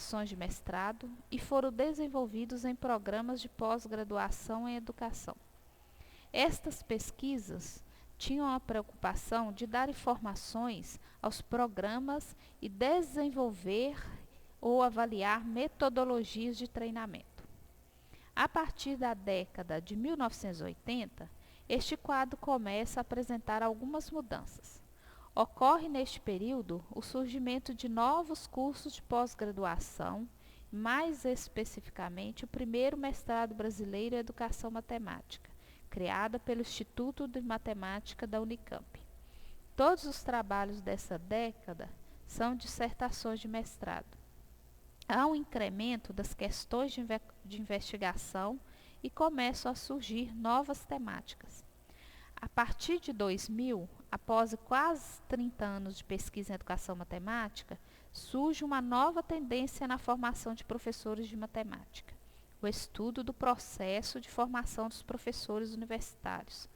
dissertações de mestrado e foram desenvolvidos em programas de pós-graduação em educação. Estas pesquisas tinham a preocupação de dar informações aos programas e desenvolver ou avaliar metodologias de treinamento. A partir da década de 1980, este quadro começa a apresentar algumas mudanças. Ocorre neste período o surgimento de novos cursos de pós-graduação, mais especificamente o primeiro mestrado brasileiro em educação matemática, criada pelo Instituto de Matemática da Unicamp. Todos os trabalhos dessa década são dissertações de mestrado. Há um incremento das questões de investigação e começam a surgir novas temáticas. A partir de 2000, após quase 30 anos de pesquisa em educação matemática, surge uma nova tendência na formação de professores de matemática: o estudo do processo de formação dos professores universitários.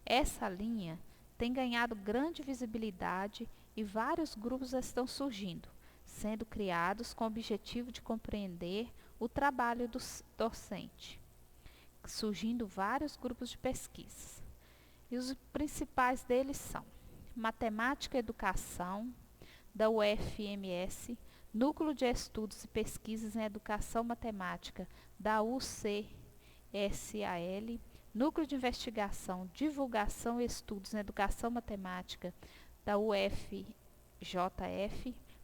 Essa linha tem ganhado grande visibilidade e vários grupos estão surgindo, sendo criados com o objetivo de compreender o trabalho do docente, surgindo vários grupos de pesquisa. E os principais deles são Matemática e Educação, da UFMS, Núcleo de Estudos e Pesquisas em Educação Matemática, da UCSAL, Núcleo de Investigação, Divulgação e Estudos em Educação Matemática, da UFJF,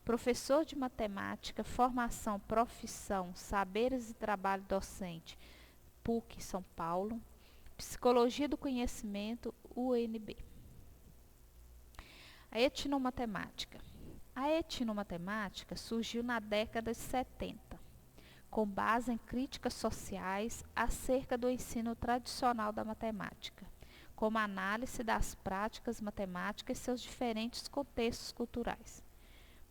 Professor de Matemática, Formação, Profissão, Saberes e Trabalho Docente, PUC São Paulo, Psicologia do Conhecimento, UNB. A etnomatemática. A etnomatemática surgiu na década de 70, com base em críticas sociais acerca do ensino tradicional da matemática, como análise das práticas matemáticas e seus diferentes contextos culturais.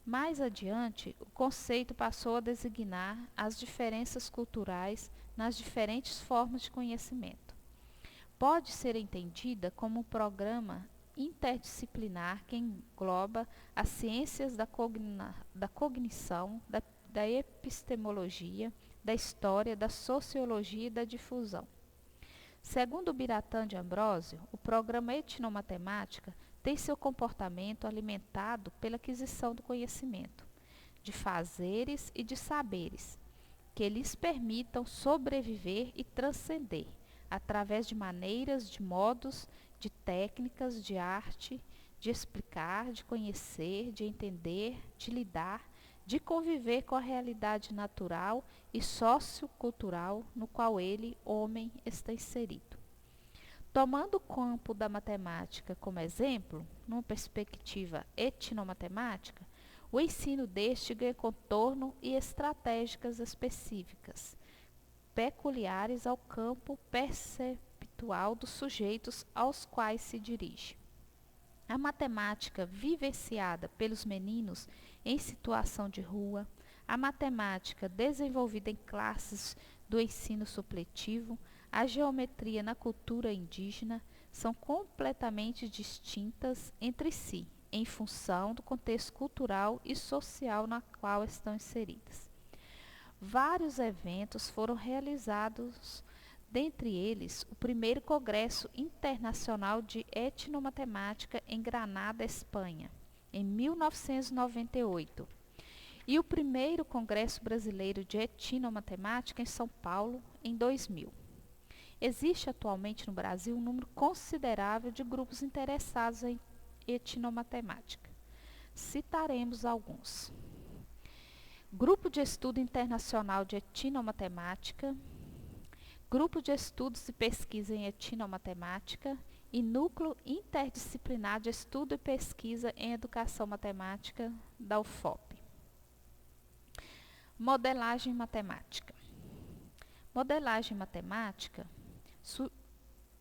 Mais adiante, o conceito passou a designar as diferenças culturais nas diferentes formas de conhecimento. Pode ser entendida como um programa interdisciplinar que engloba as ciências da cognição, da epistemologia, da história, da sociologia e da difusão. Segundo Biratan de Ambrosio, o programa etnomatemática tem seu comportamento alimentado pela aquisição do conhecimento, de fazeres e de saberes, que lhes permitam sobreviver e transcender, através de maneiras, de modos, de técnicas, de arte, de explicar, de conhecer, de entender, de lidar, de conviver com a realidade natural e sociocultural no qual ele, homem, está inserido. Tomando o campo da matemática como exemplo, numa perspectiva etnomatemática, o ensino deste ganha contorno e estratégicas específicas, peculiares ao campo perceptual dos sujeitos aos quais se dirige. A matemática vivenciada pelos meninos em situação de rua, a matemática desenvolvida em classes do ensino supletivo, a geometria na cultura indígena são completamente distintas entre si, em função do contexto cultural e social na qual estão inseridas. Vários eventos foram realizados, dentre eles o primeiro Congresso Internacional de Etnomatemática em Granada, Espanha, em 1998, e o primeiro Congresso Brasileiro de Etnomatemática em São Paulo, em 2000. Existe atualmente no Brasil um número considerável de grupos interessados em etnomatemática. Citaremos alguns: Grupo de Estudo Internacional de Etnomatemática, Grupo de Estudos e Pesquisa em Etnomatemática e Núcleo Interdisciplinar de Estudo e Pesquisa em Educação Matemática, da UFOP. Modelagem matemática. Modelagem matemática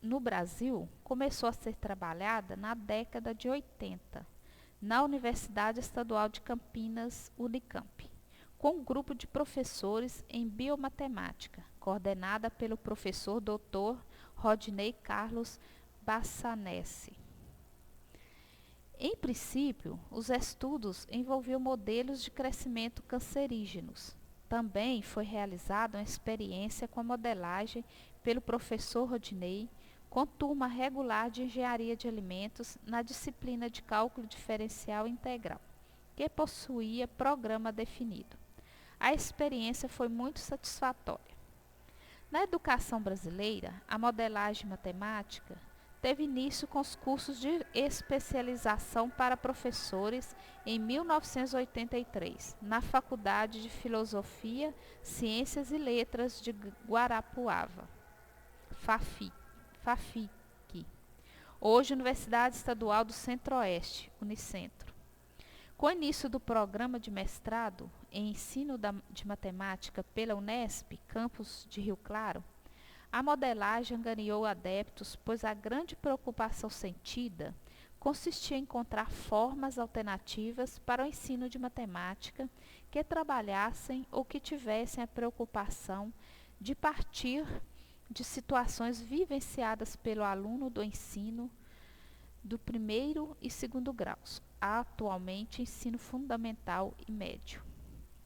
no Brasil começou a ser trabalhada na década de 80, na Universidade Estadual de Campinas, Unicamp, com um grupo de professores em biomatemática, coordenada pelo professor Dr. Rodney Carlos Bassanese. Em princípio, os estudos envolviam modelos de crescimento cancerígenos, Também foi realizada uma experiência com a modelagem pelo professor Rodinei, com turma regular de Engenharia de Alimentos na disciplina de Cálculo Diferencial Integral, que possuía programa definido. A experiência foi muito satisfatória. Na educação brasileira, a modelagem matemática teve início com os cursos de especialização para professores em 1983, na Faculdade de Filosofia, Ciências e Letras de Guarapuava, FAFIC, hoje Universidade Estadual do Centro-Oeste, Unicentro. Com o início do programa de mestrado em ensino de matemática pela Unesp, campus de Rio Claro, a modelagem ganhou adeptos, pois a grande preocupação sentida consistia em encontrar formas alternativas para o ensino de matemática que trabalhassem ou que tivessem a preocupação de partir de situações vivenciadas pelo aluno do ensino do primeiro e segundo graus, atualmente ensino fundamental e médio.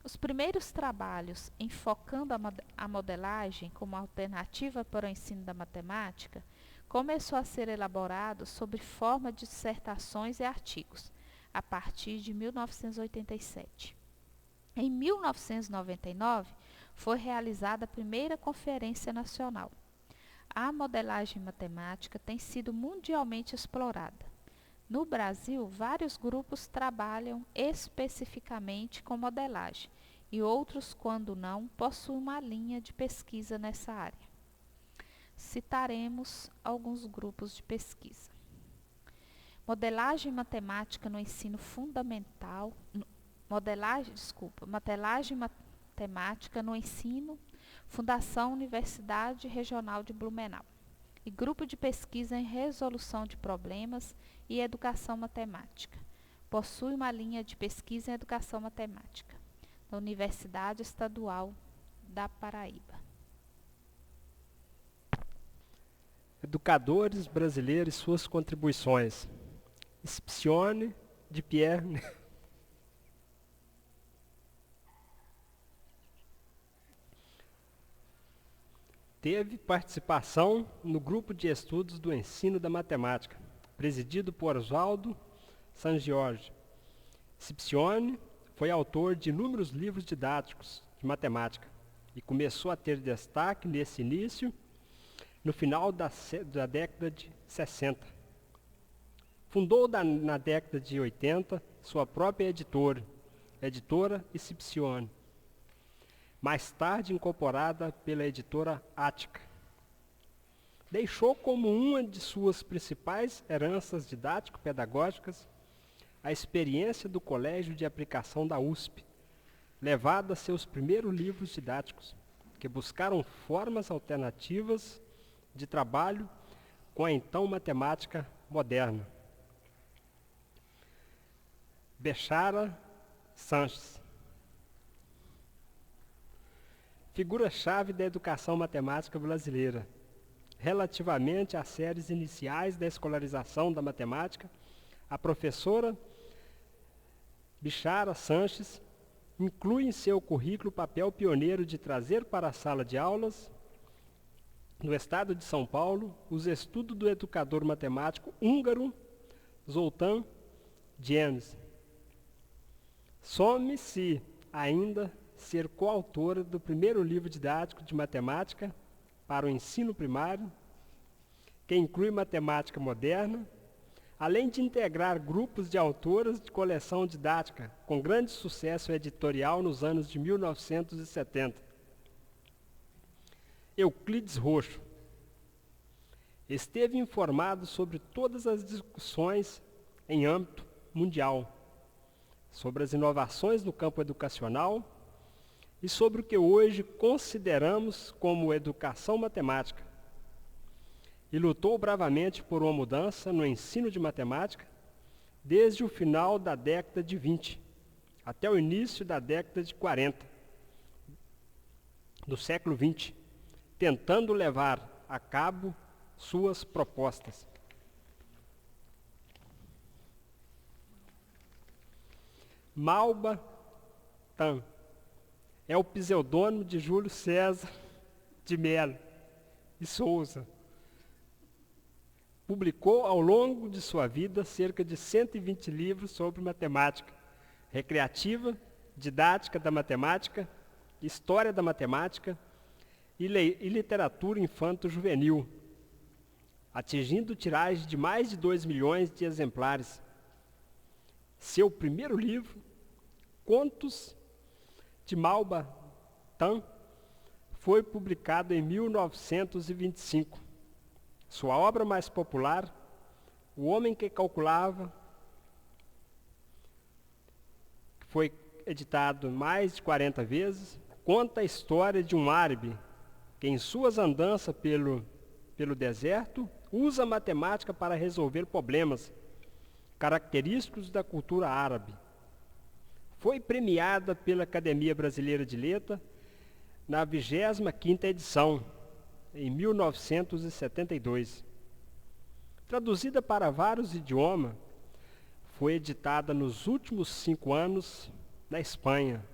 Os primeiros trabalhos enfocando a modelagem como alternativa para o ensino da matemática começou a ser elaborado sob forma de dissertações e artigos, a partir de 1987. Em 1999, foi realizada a primeira Conferência Nacional. A modelagem matemática tem sido mundialmente explorada. No Brasil, vários grupos trabalham especificamente com modelagem e outros, quando não, possuem uma linha de pesquisa nessa área. Citaremos alguns grupos de pesquisa. Modelagem matemática no ensino fundamental, modelagem matemática no ensino, Fundação Universidade Regional de Blumenau. E Grupo de Pesquisa em Resolução de Problemas e Educação Matemática. Possui uma linha de pesquisa em Educação Matemática, da Universidade Estadual da Paraíba. Educadores brasileiros e suas contribuições. Scipione de Pierre. Teve participação no grupo de estudos do ensino da matemática, presidido por Oswaldo Sangiorgi. Scipione foi autor de inúmeros livros didáticos de matemática e começou a ter destaque nesse início, no final da década de 60. Fundou na década de 80 sua própria editora Scipione, mais tarde incorporada pela editora Ática. Deixou como uma de suas principais heranças didático-pedagógicas a experiência do Colégio de Aplicação da USP, levada a seus primeiros livros didáticos, que buscaram formas alternativas de trabalho com a então matemática moderna. Bechara Sanches, figura-chave da educação matemática brasileira. Relativamente às séries iniciais da escolarização da matemática, a professora Bechara Sanches inclui em seu currículo o papel pioneiro de trazer para a sala de aulas, no estado de São Paulo, os estudos do educador matemático húngaro Zoltán Dienes. Some-se ainda ser coautora do primeiro livro didático de matemática para o ensino primário, que inclui matemática moderna, além de integrar grupos de autoras de coleção didática com grande sucesso editorial nos anos de 1970. Euclides Roxo esteve informado sobre todas as discussões em âmbito mundial, sobre as inovações no campo educacional e sobre o que hoje consideramos como educação matemática. E lutou bravamente por uma mudança no ensino de matemática desde o final da década de 20 até o início da década de 40 do século 20, tentando levar a cabo suas propostas. Malba Tan é o pseudônimo de Júlio César de Mello e Souza. Publicou ao longo de sua vida cerca de 120 livros sobre matemática recreativa, didática da matemática, história da matemática e literatura infanto-juvenil, atingindo tiragem de mais de 2 milhões de exemplares. Seu primeiro livro, Contos de Malba-Tan, foi publicado em 1925. Sua obra mais popular, O Homem que Calculava, que foi editado mais de 40 vezes, conta a história de um árabe que, em suas andanças pelo deserto, usa a matemática para resolver problemas característicos da cultura árabe. Foi premiada pela Academia Brasileira de Letras na 25ª edição, em 1972. Traduzida para vários idiomas, foi editada nos últimos 5 anos na Espanha,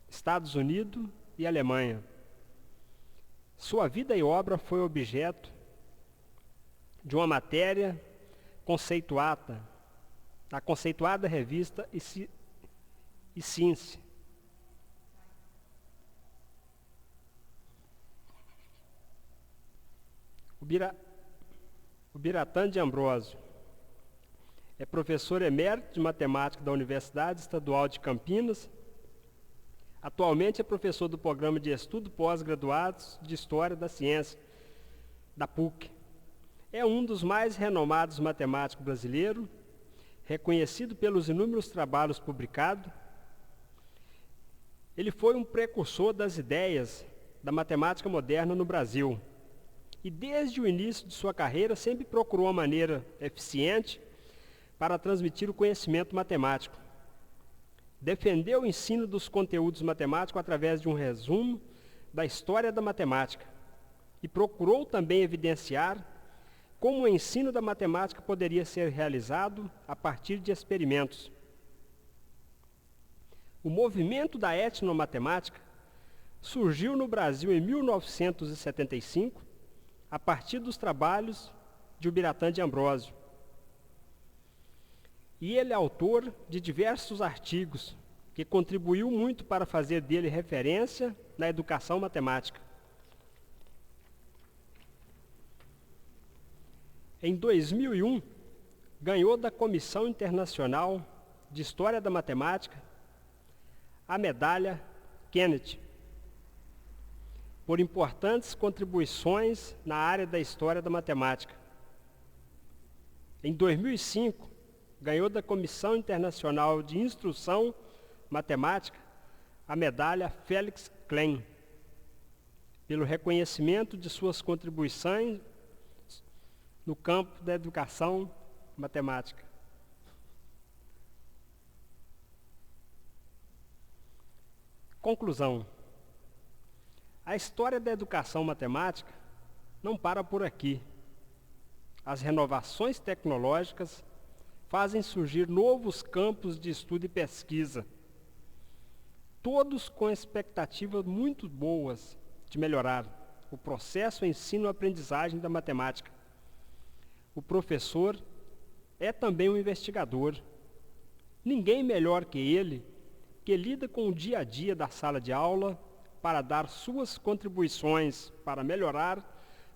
Estados Unidos e Alemanha. Sua vida e obra foi objeto de uma matéria conceituada na conceituada revista Science. O Biratan de Ambrosio é professor emérito de matemática da Universidade Estadual de Campinas. Atualmente é professor do programa de estudo pós-graduados de História da Ciência, da PUC. É um dos mais renomados matemáticos brasileiros, reconhecido pelos inúmeros trabalhos publicados. Ele foi um precursor das ideias da matemática moderna no Brasil. E desde o início de sua carreira sempre procurou uma maneira eficiente para transmitir o conhecimento matemático. Defendeu o ensino dos conteúdos matemáticos através de um resumo da história da matemática e procurou também evidenciar como o ensino da matemática poderia ser realizado a partir de experimentos. O movimento da etnomatemática surgiu no Brasil em 1975, a partir dos trabalhos de Biratan de Ambrosio. E ele é autor de diversos artigos que contribuiu muito para fazer dele referência na educação matemática. Em 2001, ganhou da Comissão Internacional de História da Matemática a medalha Kennedy, por importantes contribuições na área da história da matemática. Em 2005, ganhou da Comissão Internacional de Instrução Matemática a medalha Félix Klein, pelo reconhecimento de suas contribuições no campo da educação matemática. Conclusão. A história da educação matemática não para por aqui. As renovações tecnológicas fazem surgir novos campos de estudo e pesquisa, todos com expectativas muito boas de melhorar o processo ensino-aprendizagem da matemática. O professor é também um investigador. Ninguém melhor que ele, que lida com o dia a dia da sala de aula, para dar suas contribuições para melhorar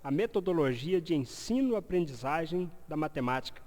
a metodologia de ensino-aprendizagem da matemática.